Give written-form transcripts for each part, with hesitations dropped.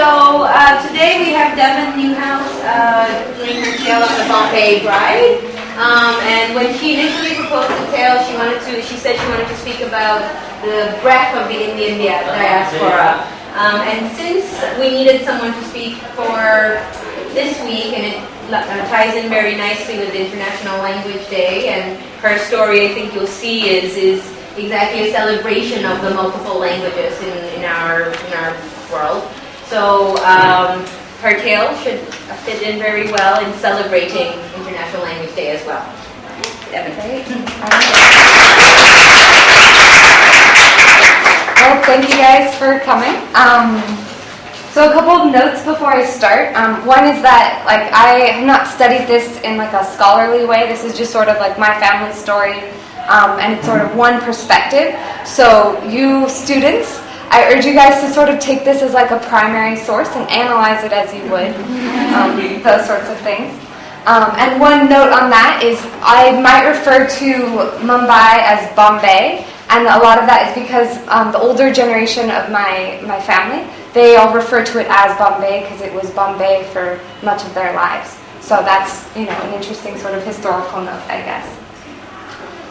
Today we have Devon Newhouse doing her tale on the Bombay Bride. And when she initially proposed the tale, she said she wanted to speak about the breadth of the Indian diaspora. And since we needed someone to speak for this week, and it ties in very nicely with International Language Day, and her story, I think you'll see, is exactly a celebration of the multiple languages in our world. So her tale should fit in very well in celebrating International Language Day as well. Devon. Well, thank you guys for coming. So a couple of notes before I start. One is that I have not studied this in a scholarly way. This is just sort of my family story, and it's sort of one perspective. So you students, I urge you guys to sort of take this as a primary source and analyze it as you would, those sorts of things. And one note on that is I might refer to Mumbai as Bombay, and a lot of that is because the older generation of my family, they all refer to it as Bombay because it was Bombay for much of their lives. So that's an interesting sort of historical note, I guess.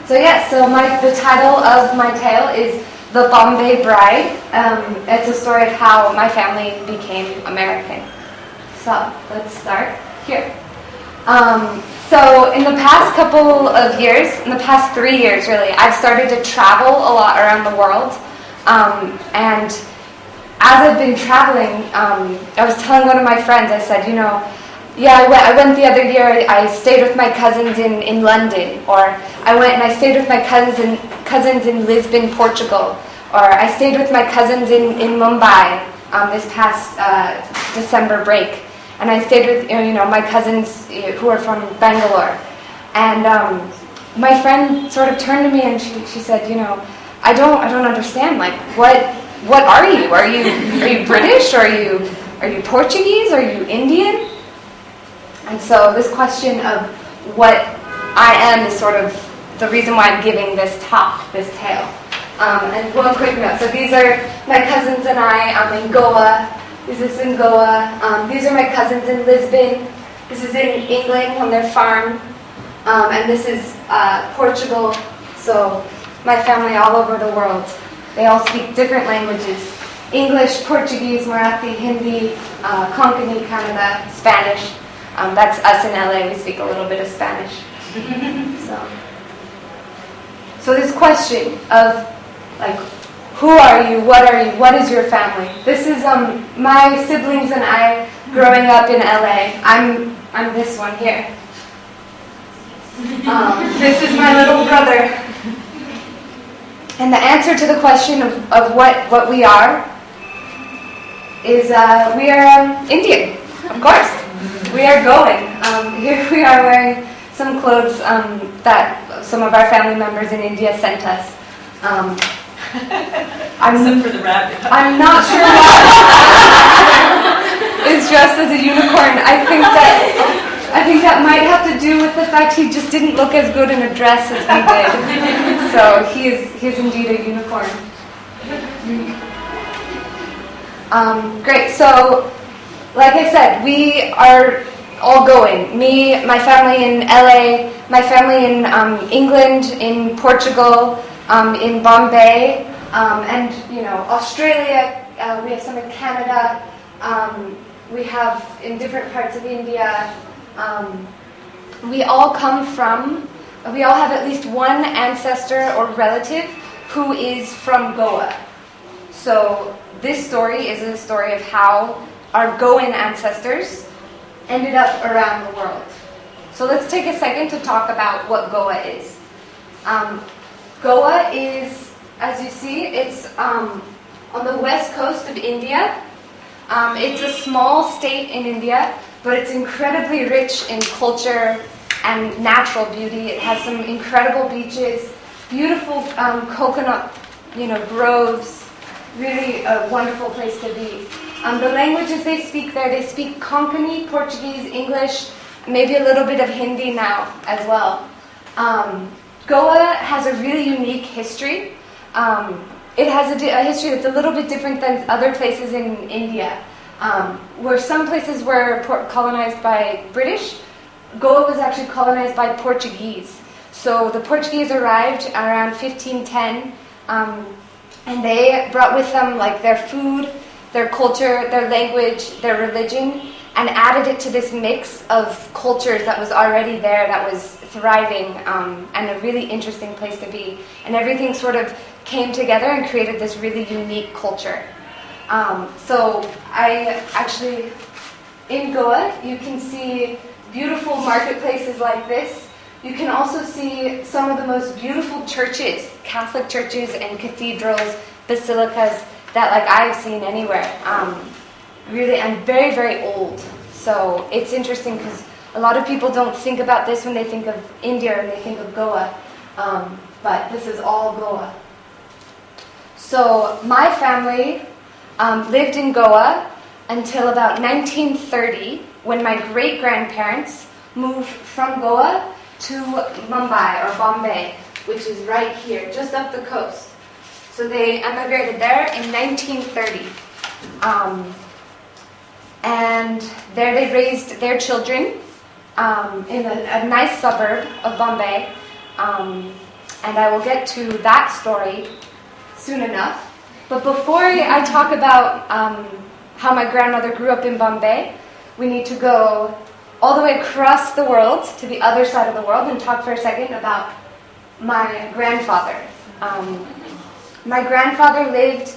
So the title of my tale is The Bombay Bride. It's a story of how my family became American. So let's start here. So in the past couple of years, in the past 3 years really, I've started to travel a lot around the world. And as I've been traveling, I was telling one of my friends, I said, I went the other year, I stayed with my cousins in London, or I went and I stayed with my cousins in Lisbon, Portugal, or I stayed with my cousins in Mumbai this past December break, and I stayed with my cousins who are from Bangalore, and my friend sort of turned to me and she said, I don't understand, what are you? Are you British? Are you Portuguese? Are you Indian? And so this question of what I am is sort of the reason why I'm giving this tale. And one quick note. So these are my cousins and I'm in Goa. This is in Goa. These are my cousins in Lisbon. This is in England on their farm. And this is Portugal. So my family all over the world. They all speak different languages. English, Portuguese, Marathi, Hindi, Konkani, Kannada, Spanish. That's us in LA. We speak a little bit of Spanish. So this question of who are you? What is your family? This is my siblings and I growing up in LA. I'm this one here. This is my little brother. And the answer to the question of what we are is we are Indian, of course. We are going. Here we are wearing some clothes that some of our family members in India sent us. Except for the rabbit. I'm not sure why is dressed as a unicorn. I think that might have to do with the fact he just didn't look as good in a dress as we did. So he is indeed a unicorn. Great. So, like I said, we are all going. Me, my family in LA, my family in England, in Portugal, in Bombay, and Australia. We have some in Canada. We have in different parts of India. We all have at least one ancestor or relative who is from Goa. So this story is a story of how our Goan ancestors ended up around the world. So let's take a second to talk about what Goa is. Goa is, as you see, it's on the west coast of India. It's a small state in India, but it's incredibly rich in culture and natural beauty. It has some incredible beaches, beautiful coconut, groves. Really a wonderful place to be. The languages they speak there, they speak Konkani, Portuguese, English, maybe a little bit of Hindi now as well. Goa has a really unique history. It has a history that's a little bit different than other places in India. Where some places were colonized by British, Goa was actually colonized by Portuguese. So the Portuguese arrived around 1510, and they brought with them like their food, their culture, their language, their religion, and added it to this mix of cultures that was already there, that was thriving, and a really interesting place to be. And everything sort of came together and created this really unique culture. So I actually, in Goa, you can see beautiful marketplaces like this. You can also see some of the most beautiful churches, Catholic churches and cathedrals, basilicas, that like I've seen anywhere. Really, and very, very old. So it's interesting because a lot of people don't think about this when they think of India and they think of Goa. But this is all Goa. So my family lived in Goa until about 1930, when my great-grandparents moved from Goa to Mumbai or Bombay, which is right here, just up the coast. So they emigrated there in 1930. And there they raised their children in a nice suburb of Bombay. And I will get to that story soon enough. But before I talk about how my grandmother grew up in Bombay, we need to go all the way across the world to the other side of the world and talk for a second about my grandfather. My grandfather lived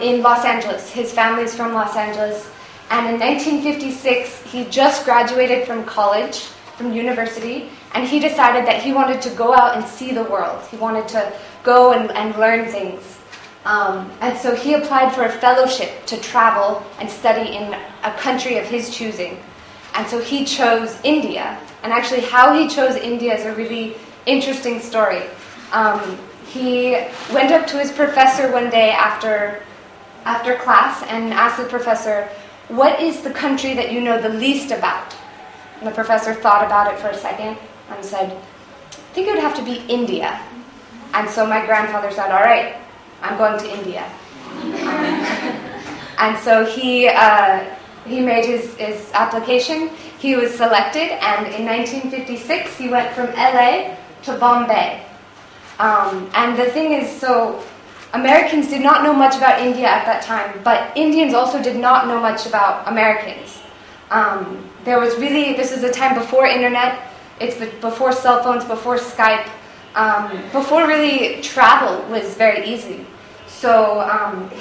in Los Angeles. His family's from Los Angeles. And in 1956, he just graduated from college, from university, and he decided that he wanted to go out and see the world. He wanted to go and learn things. And so he applied for a fellowship to travel and study in a country of his choosing. And so he chose India. And actually how he chose India is a really interesting story. He went up to his professor one day after class and asked the professor, "What is the country that you know the least about?" And the professor thought about it for a second and said, "I think it would have to be India." And so my grandfather said, "All right, I'm going to India." And so he made his application. He was selected, and in 1956 he went from LA to Bombay. And the thing is, so Americans did not know much about India at that time, but Indians also did not know much about Americans. This is a time before internet, it's before cell phones, before Skype, before really travel was very easy. So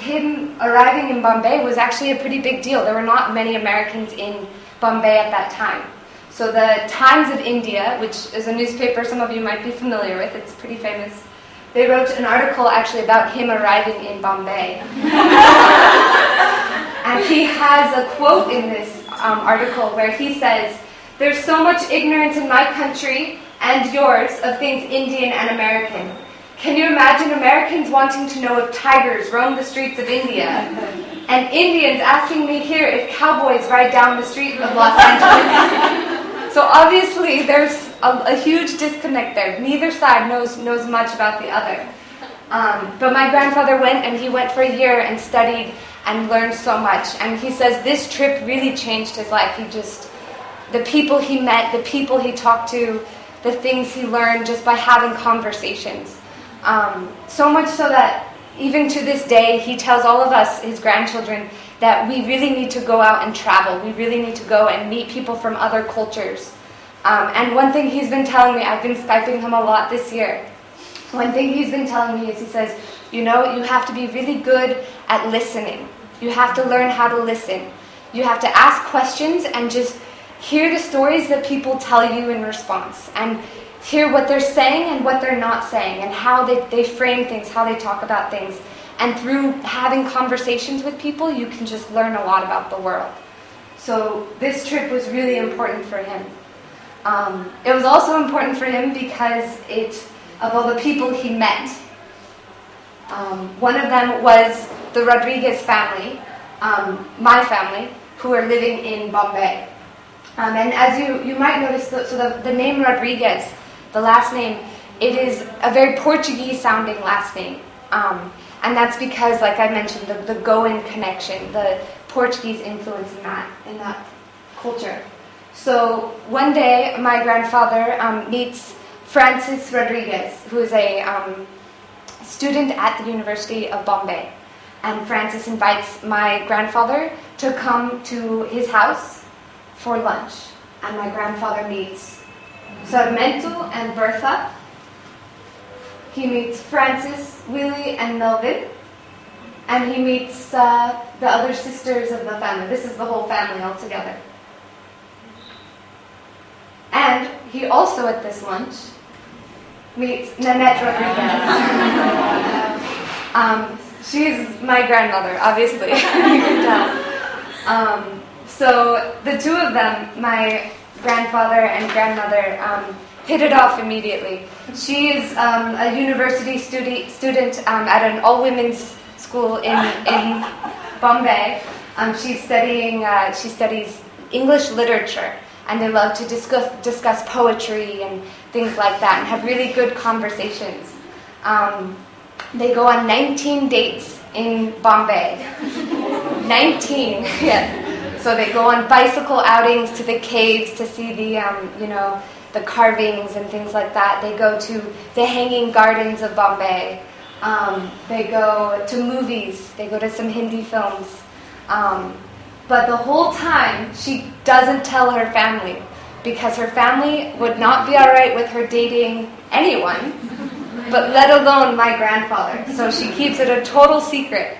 him arriving in Bombay was actually a pretty big deal. There were not many Americans in Bombay at that time. So the Times of India, which is a newspaper some of you might be familiar with, it's pretty famous, they wrote an article actually about him arriving in Bombay. And he has a quote in this article where he says, "There's so much ignorance in my country and yours of things Indian and American. Can you imagine Americans wanting to know if tigers roam the streets of India? And Indians asking me here if cowboys ride down the street of Los Angeles?" So obviously there's a huge disconnect there. Neither side knows much about the other. But my grandfather went, and he went for a year and studied and learned so much. And he says this trip really changed his life. The people he met, the people he talked to, the things he learned just by having conversations. So much so that even to this day, he tells all of us, his grandchildren, that we really need to go out and travel. We really need to go and meet people from other cultures. And one thing he's been telling me, I've been Skyping him a lot this year. One thing he's been telling me is he says, you have to be really good at listening. You have to learn how to listen. You have to ask questions and just hear the stories that people tell you in response. And hear what they're saying and what they're not saying, and how they frame things, how they talk about things. And through having conversations with people, you can just learn a lot about the world. So this trip was really important for him. It was also important for him because of all the people he met. One of them was the Rodriguez family, my family, who are living in Bombay. And as you might notice, the name Rodriguez, the last name, it is a very Portuguese-sounding last name. And that's because, like I mentioned, the Goan connection. The Portuguese influence in that culture. So one day, my grandfather meets Francis Rodriguez, who is a student at the University of Bombay. And Francis invites my grandfather to come to his house for lunch. And my grandfather meets Sarmento and Bertha. He meets Francis, Willie, and Melvin. And he meets the other sisters of the family. This is the whole family all together. And he also, at this lunch, meets Nanette Rodriguez. She's my grandmother, obviously. You can tell. So the two of them, my grandfather and grandmother, hit it off immediately. She is a university student at an all-women's school in Bombay. She studies English literature, and they love to discuss poetry and things like that, and have really good conversations. They go on 19 dates in Bombay. 19, yes. So they go on bicycle outings to the caves to see the carvings and things like that. They go to the hanging gardens of Bombay. They go to movies. They go to some Hindi films. But the whole time, she doesn't tell her family, because her family would not be all right with her dating anyone, but let alone my grandfather. So she keeps it a total secret.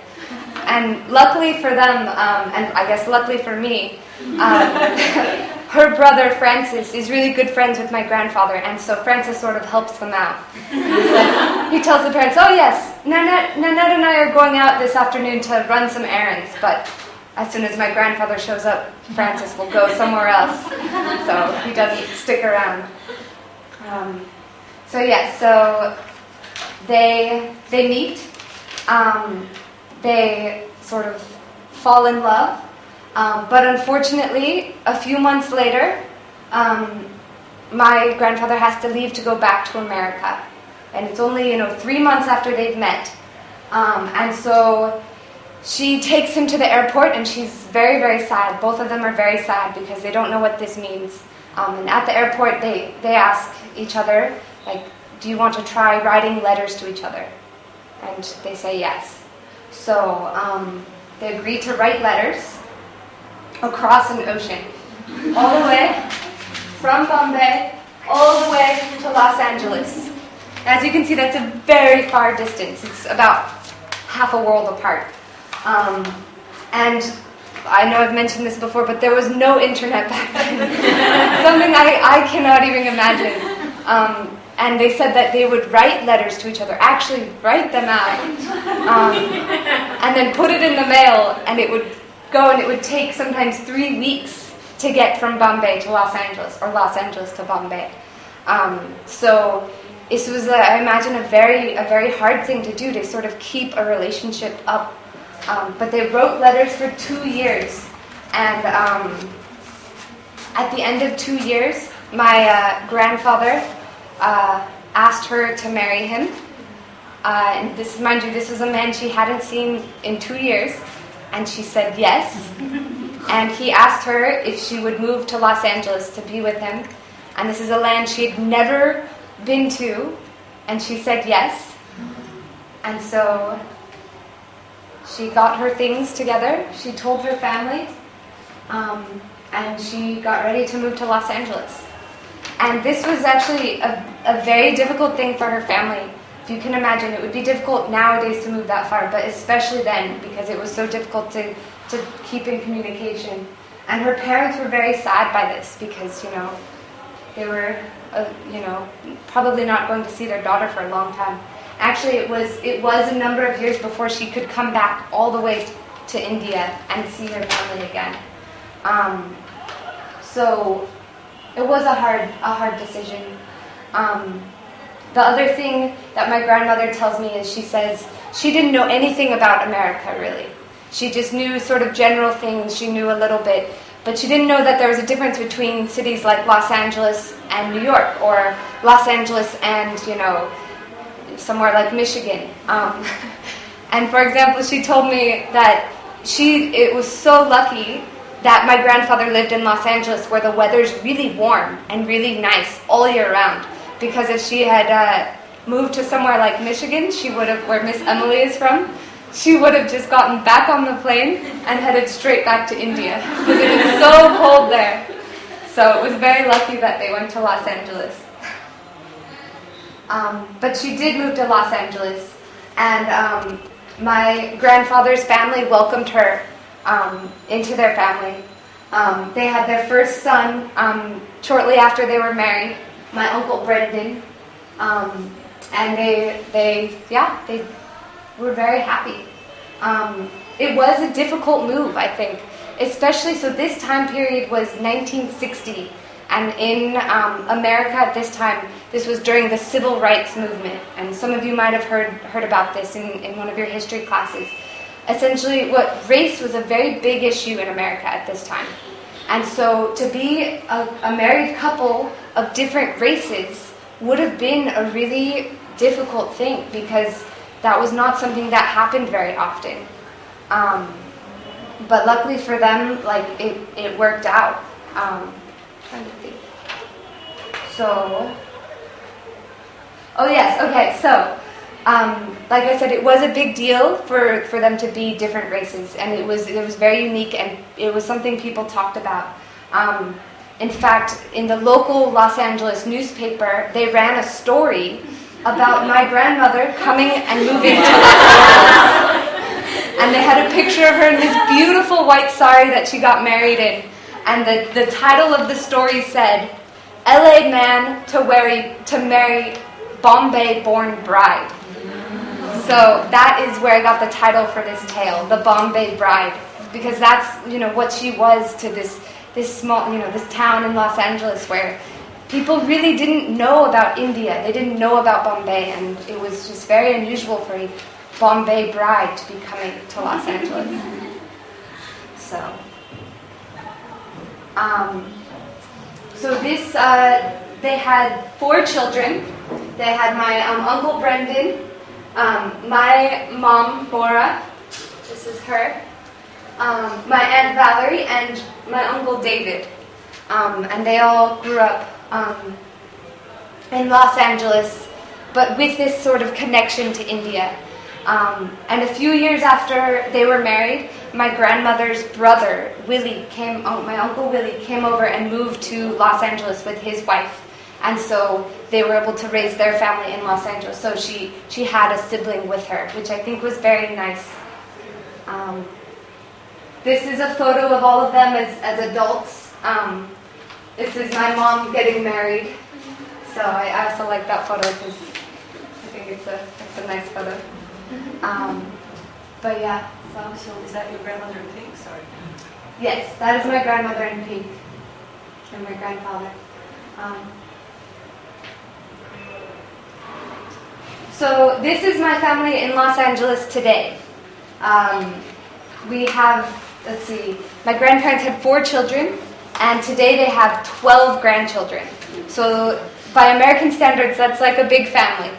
And luckily for them, and I guess luckily for me, her brother Francis is really good friends with my grandfather, and so Francis sort of helps them out. He tells the parents, "Oh yes, Nanette and I are going out this afternoon to run some errands, but as soon as my grandfather shows up, Francis will go somewhere else, so he doesn't stick around." So they meet. They sort of fall in love. But unfortunately, a few months later, my grandfather has to leave to go back to America. And it's only, 3 months after they've met. And so she takes him to the airport, and she's very, very sad. Both of them are very sad because they don't know what this means. And at the airport, they ask each other, like, "Do you want to try writing letters to each other?" And they say yes. So they agree to write letters across an ocean, all the way from Bombay, all the way to Los Angeles. As you can see, that's a very far distance. It's about half a world apart. And I know I've mentioned this before, but there was no internet back then. Something I cannot even imagine. And they said that they would write letters to each other, actually write them out, and then put it in the mail, and it would go, and it would take sometimes 3 weeks to get from Bombay to Los Angeles, or Los Angeles to Bombay. So this was, I imagine, a very hard thing to do, to sort of keep a relationship up. But they wrote letters for 2 years, and at the end of 2 years, my grandfather asked her to marry him. And this, mind you, this was a man she hadn't seen in 2 years, and she said yes. And he asked her if she would move to Los Angeles to be with him. And this is a land she had never been to, and she said yes. And so she got her things together, she told her family, and she got ready to move to Los Angeles. And this was actually a very difficult thing for her family. If you can imagine, it would be difficult nowadays to move that far, but especially then, because it was so difficult to keep in communication. And her parents were very sad by this, because, they were, probably not going to see their daughter for a long time. Actually, it was a number of years before she could come back all the way to India and see her family again. So it was a hard decision. The other thing that my grandmother tells me is, she says she didn't know anything about America, really. She just knew sort of general things. She knew a little bit, but she didn't know that there was a difference between cities like Los Angeles and New York, or Los Angeles and, somewhere like Michigan. And for example, she told me that it was so lucky that my grandfather lived in Los Angeles, where the weather's really warm and really nice all year round. Because if she had moved to somewhere like Michigan, where Miss Emily is from, she would have just gotten back on the plane and headed straight back to India, because it is so cold there. So it was very lucky that they went to Los Angeles. But she did move to Los Angeles, and my grandfather's family welcomed her into their family. They had their first son shortly after they were married, my Uncle Brendan, and they were very happy. It was a difficult move, I think, especially, so this time period was 1960, and in America at this time, this was during the Civil Rights Movement, and some of you might have heard about this in one of your history classes. Essentially, race was a very big issue in America at this time. And so to be a married couple of different races would have been a really difficult thing, because that was not something that happened very often. But luckily for them, like, it worked out. Trying to think. So, oh yes, okay, so, like I said, it was a big deal for them to be different races, and it was very unique, and it was something people talked about. In fact, in the local Los Angeles newspaper, they ran a story about my grandmother coming and moving to Los Angeles. And they had a picture of her in this beautiful white sari that she got married in. And the title of the story said, "LA man to marry Bombay-born bride." So that is where I got the title for this tale, the Bombay Bride, because that's, what she was to this small, this town in Los Angeles, where people really didn't know about India. They didn't know about Bombay, and it was just very unusual for a Bombay bride to be coming to Los Angeles. So, this, they had 4 children. They had my Uncle Brendan, my mom, Maura, this is her, my Aunt Valerie, and my Uncle David. And they all grew up in Los Angeles, but with this sort of connection to India. And a few years after they were married, my grandmother's brother, my Uncle Willie, came over and moved to Los Angeles with his wife. And so they were able to raise their family in Los Angeles. So she had a sibling with her, which I think was very nice. This is a photo of all of them as adults. This is my mom getting married. So I also like that photo because I think it's a nice photo. But yeah. So is that your grandmother in pink? Sorry. Yes, that is my grandmother in pink. And my grandfather. So this is my family in Los Angeles today. We have, let's see, my grandparents had 4 children, and today they have 12 grandchildren. So by American standards, that's like a big family.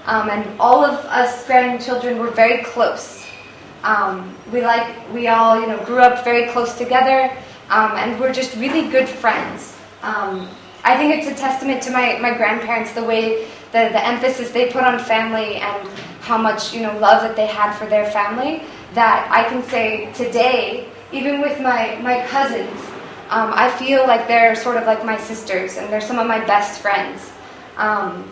And all of us grandchildren were very close. We all, grew up very close together, and we're just really good friends. I think it's a testament to my grandparents, the way, the emphasis they put on family and how much, love that they had for their family, that I can say today, even with my cousins, I feel like they're sort of like my sisters, and they're some of my best friends. I've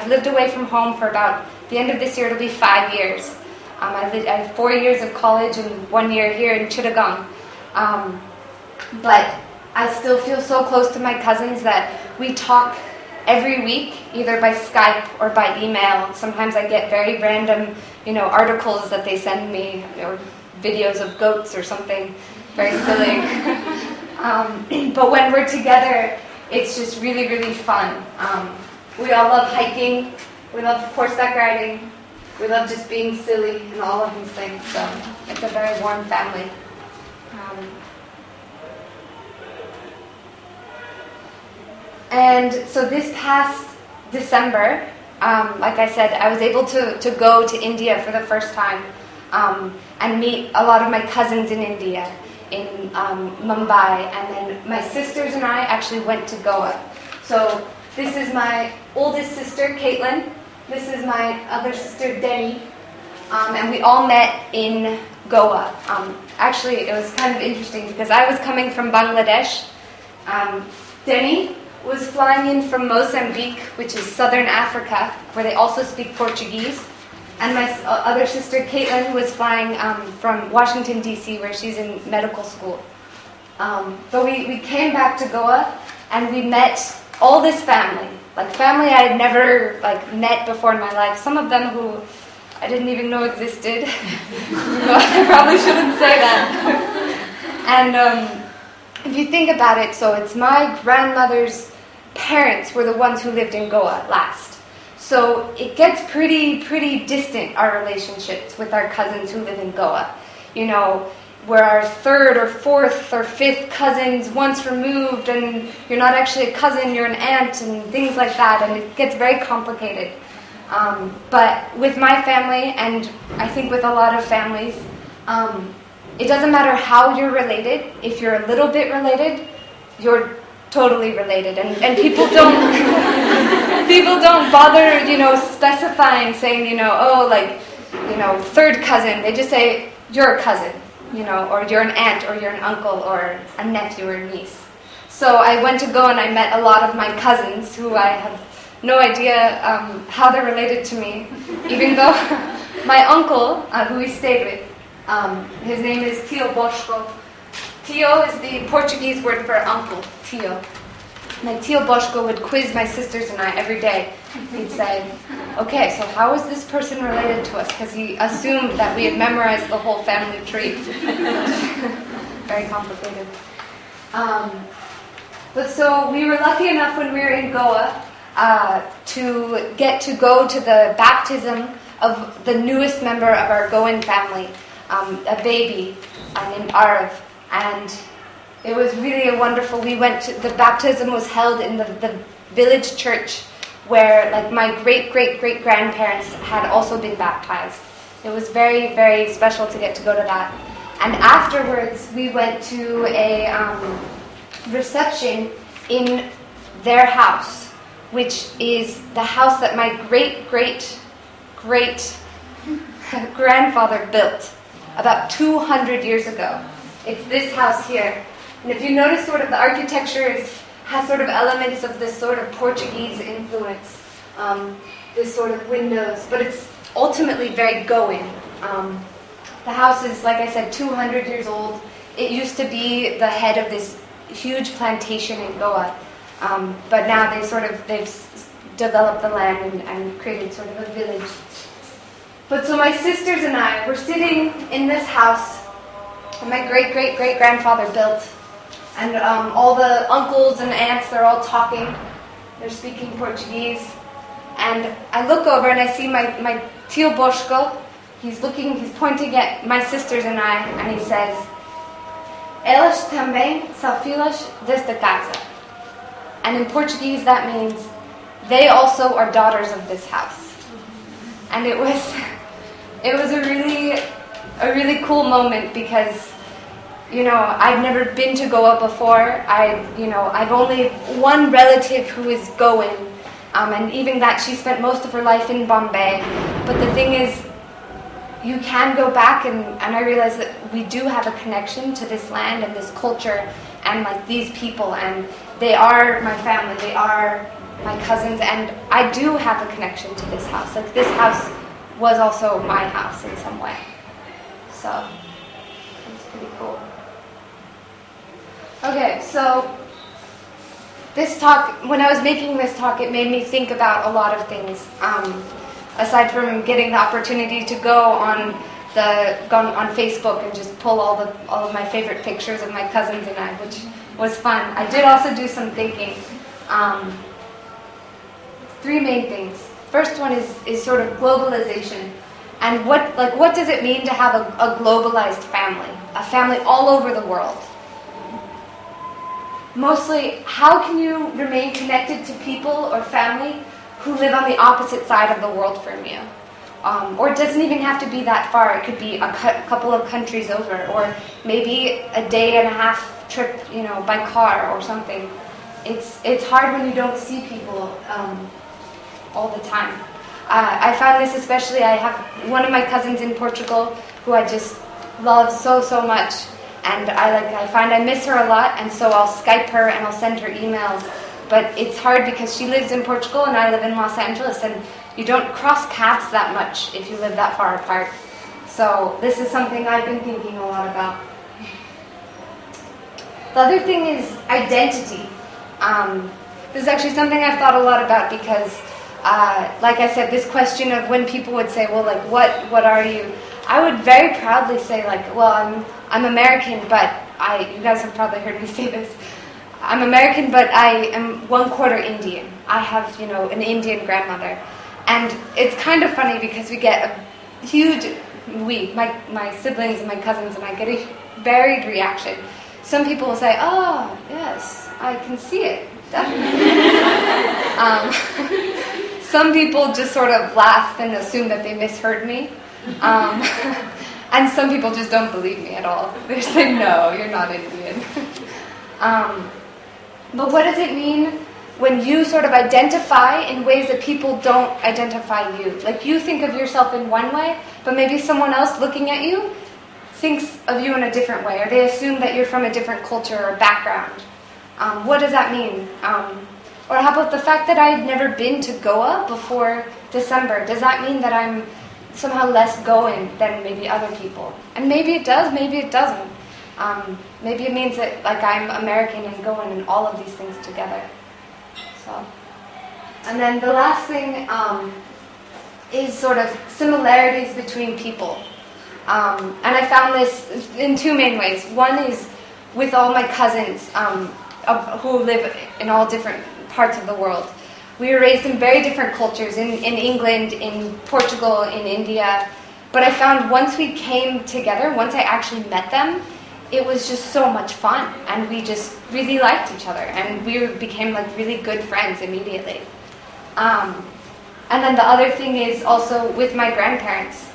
lived away from home for about, the end of this year, it'll be 5 years. I have 4 years of college and 1 year here in Chittagong. But I still feel so close to my cousins that we talk every week, either by Skype or by email. Sometimes I get very random, articles that they send me, or videos of goats or something very silly. But when we're together, it's just really, really fun. We all love hiking. We love horseback riding. We love just being silly and all of these things. So it's a very warm family. And so this past December, like I said, I was able to go to India for the first time. and meet a lot of my cousins in India, in Mumbai, and then my sisters and I actually went to Goa. So this is my oldest sister, Caitlin. This is my other sister, Denny. And we all met in Goa. Actually, it was kind of interesting because I was coming from Bangladesh. Denny was flying in from Mozambique, which is southern Africa, where they also speak Portuguese. And my other sister, Caitlin, was flying from Washington, D.C., where she's in medical school. But we came back to Goa, and we met all this family. Like, family I had never, met before in my life. Some of them who I didn't even know existed. I probably shouldn't say that. And if you think about it, so it's my grandmother's parents were the ones who lived in Goa last. So it gets pretty distant, our relationships with our cousins who live in Goa. You know, we're our third or fourth or fifth cousins once removed, and you're not actually a cousin, you're an aunt, and things like that, and it gets very complicated. But with my family, and I think with a lot of families, it doesn't matter how you're related. If you're a little bit related, you're totally related, and people don't bother, specifying, saying, third cousin. They just say you're a cousin, or you're an aunt, or you're an uncle, or a nephew or niece. So I went to go and I met a lot of my cousins who I have no idea how they're related to me, even though my uncle, who we stayed with, his name is Tio Boschko. Tio is the Portuguese word for uncle, Tio. My Tio Boschko would quiz my sisters and I every day. He'd say, okay, so how is this person related to us? Because he assumed that we had memorized the whole family tree. Very complicated. But so we were lucky enough when we were in Goa to get to go to the baptism of the newest member of our Goan family, a baby named Arav. And it was really wonderful. The baptism was held in the village church where my great-great-great-grandparents had also been baptized. It was very, very special to get to go to that. And afterwards, we went to a reception in their house, which is the house that my great-great-great-grandfather built about 200 years ago. It's this house here. And if you notice, sort of the architecture has sort of elements of this sort of Portuguese influence, this sort of windows, but it's ultimately very Goan. The house is, like I said, 200 years old. It used to be the head of this huge plantation in Goa, but now they've developed the land and created sort of a village. But so my sisters and I were sitting in this house that my great-great-great-grandfather built. And all the uncles and aunts, they're all talking. They're speaking Portuguese. And I look over and I see my Tio Boschko. He's pointing at my sisters and I, and he says, Elas também são filhas desta casa. And in Portuguese that means, they also are daughters of this house. And it was a really cool moment because I'd never been to Goa before. I've only one relative who is Goan, and even that she spent most of her life in Bombay. But the thing is, you can go back, and I realize that we do have a connection to this land and this culture and these people, and they are my family, they are my cousins, and I do have a connection to this house. This house was also my house in some way. So it's pretty cool. Okay, so this talk, when I was making this talk, it made me think about a lot of things. Aside from getting the opportunity to go on Facebook and just pull all of my favorite pictures of my cousins and I, which was fun. I did also do some thinking. Three main things. First one is sort of globalization, and what does it mean to have a globalized family, a family all over the world? Mostly, how can you remain connected to people or family who live on the opposite side of the world from you? Or it doesn't even have to be that far. It could be a couple of countries over, or maybe a day and a half trip, by car or something. It's hard when you don't see people all the time. I found this especially. I have one of my cousins in Portugal who I just love so much, and I find I miss her a lot, and so I'll Skype her and I'll send her emails. But it's hard because she lives in Portugal and I live in Los Angeles, and you don't cross paths that much if you live that far apart. So this is something I've been thinking a lot about. The other thing is identity. This is actually something I've thought a lot about because, like I said, this question of when people would say, well, like, what are you? I would very proudly say, like, well, I'm American, but you guys have probably heard me say this. I'm American, but I am 1/4 Indian. I have, an Indian grandmother. And it's kind of funny because we get a huge, my siblings and my cousins and I get a varied reaction. Some people will say, oh, yes, I can see it, definitely. Some people just sort of laugh and assume that they misheard me. And some people just don't believe me at all. They say, no, you're not Indian. But what does it mean when you sort of identify in ways that people don't identify you? Like you think of yourself in one way, but maybe someone else looking at you thinks of you in a different way, or they assume that you're from a different culture or background. What does that mean? Or how about the fact that I had never been to Goa before December? Does that mean that I'm somehow less Goan than maybe other people? And maybe it does, maybe it doesn't. Maybe it means that like I'm American and Goan and all of these things together. So, and then the last thing is sort of similarities between people. And I found this in two main ways. One is with all my cousins who live in all different parts of the world. We were raised in very different cultures, in England, in Portugal, in India. But I found once we came together, once I actually met them, it was just so much fun. And we just really liked each other. And we became like really good friends immediately. And then the other thing is also with my grandparents.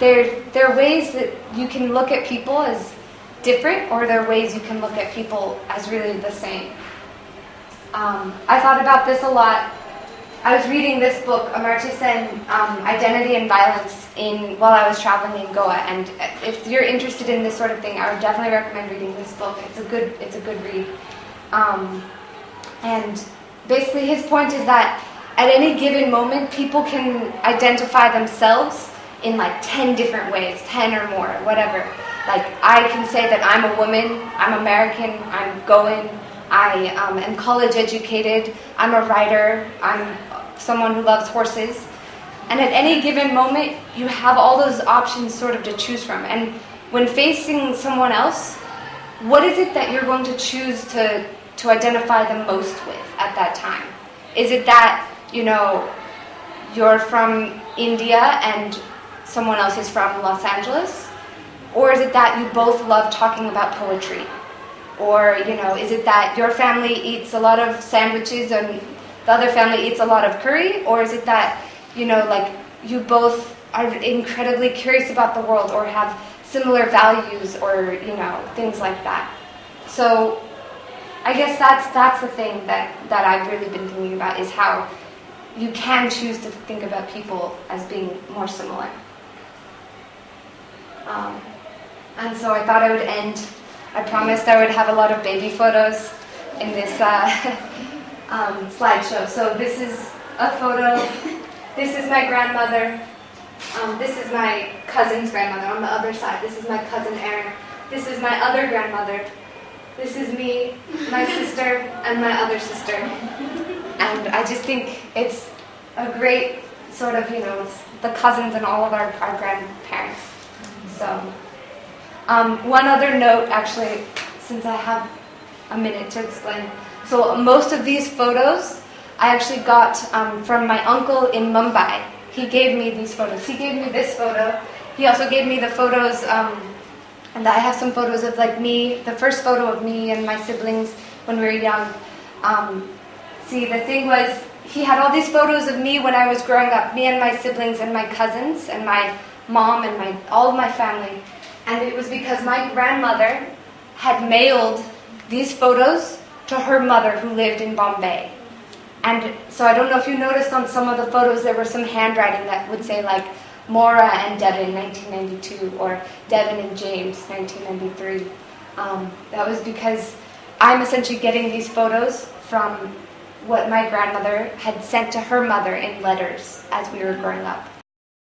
There are ways that you can look at people as different, or there are ways you can look at people as really the same. I thought about this a lot. I was reading this book, Amartya Sen, Identity and Violence, while I was traveling in Goa. And if you're interested in this sort of thing, I would definitely recommend reading this book. It's a good read. And basically his point is that at any given moment, people can identify themselves in like 10 different ways, 10 or more, whatever. Like I can say that I'm a woman, I'm American, I'm Goan, I am college educated, I'm a writer, I'm someone who loves horses. And at any given moment, you have all those options sort of to choose from. And when facing someone else, what is it that you're going to choose to identify the most with at that time? Is it that, you're from India and someone else is from Los Angeles? Or is it that you both love talking about poetry? Or, is it that your family eats a lot of sandwiches and the other family eats a lot of curry? Or is it that, you both are incredibly curious about the world or have similar values or, things like that? So I guess that's the thing that I've really been thinking about, is how you can choose to think about people as being more similar. And so I thought I would end. I promised I would have a lot of baby photos in this slideshow. So this is a photo. This is my grandmother. This is my cousin's grandmother on the other side. This is my cousin Erin. This is my other grandmother. This is me, my sister, and my other sister. And I just think it's a great sort of, it's the cousins and all of our grandparents. So, one other note, actually, since I have a minute to explain. So most of these photos I actually got from my uncle in Mumbai. He gave me these photos. He gave me this photo. He also gave me the photos, and I have some photos of like me, the first photo of me and my siblings when we were young. See, the thing was, he had all these photos of me when I was growing up, me and my siblings and my cousins and my mom and all of my family. And it was because my grandmother had mailed these photos to her mother who lived in Bombay. And so I don't know if you noticed on some of the photos there was some handwriting that would say like Maura and Devon 1992 or Devon and James 1993. That was because I'm essentially getting these photos from what my grandmother had sent to her mother in letters as we were growing up.